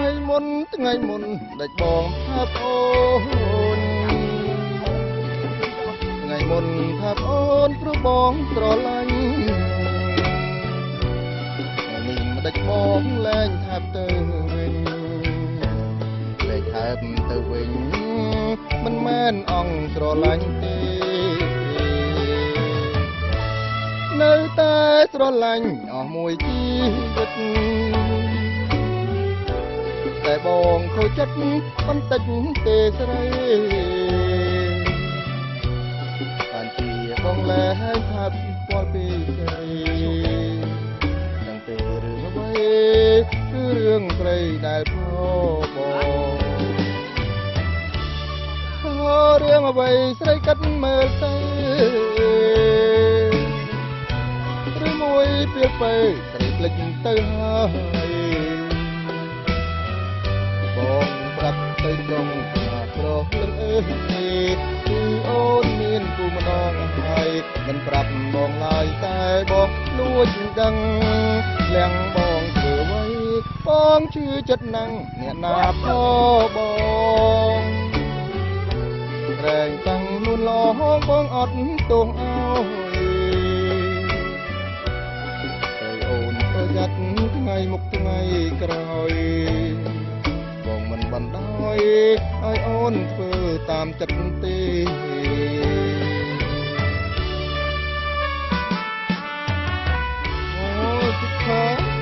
ថ្ងៃមុនដាច់បងថាប្អូនថ្ងៃមុនថាប្អូនព្រោះបងស្រឡាញ់នេះមិនដាច់បងលែងថាទៅវិញលែងថាទៅវិញមិនមែនអងស្រឡាញ់ទេនៅតែស្រឡាញ់អស់មួយជីវិតតែបងខូចចិត្តបន្តិចទេស្រីបានជាបងលែងថាពាល់ពីស្រីទាំងទេរឿងអ្វីគឺរឿងស្រីដែលព្របងរឿងអ្វីស្រីកាត់មើលទៅឬមួយពេលទៅស្រីភ្លេចទៅហើយបងប្រាប់ទៅត្រង់ថាប្រុសលឹងអើយគឺអូនមានគូម្ដងហើយមិនប្រាប់បងឡើយតែបងលួចដឹងលៀងបងធ្វើអ្វីបងជឿចិត្តណាំងអ្នកណាផងបងរែងតាំងនួនឡងបងអត់ទោសអើយតែអូនប្រយ័ត្នថ្ងៃមុខថ្ងៃក្រោយបងមិនបណ្ដោយឲ្យអូនធ្វើតាមចិត្តទេអូចិត្តខើ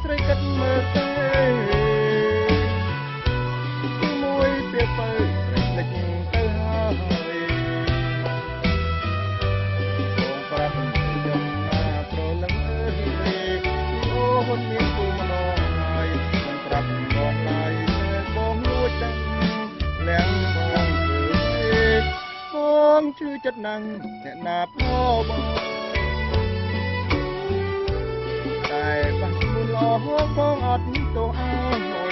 ស្រីកាត់មើលទៅមួយពេលទៅស្រីភ្លេចទៅហើយបងប្រាប់ខ្ញុំណាប្រលឹងអើយអូនមានគូម្ដងហើយមិនប្រាប់បងឡើយបងលួចដឹងលៀងបងបងជឿចិត្តណាំងអ្នកណាផងតែបាក់មុនឡងបងអត់ទោសអើយ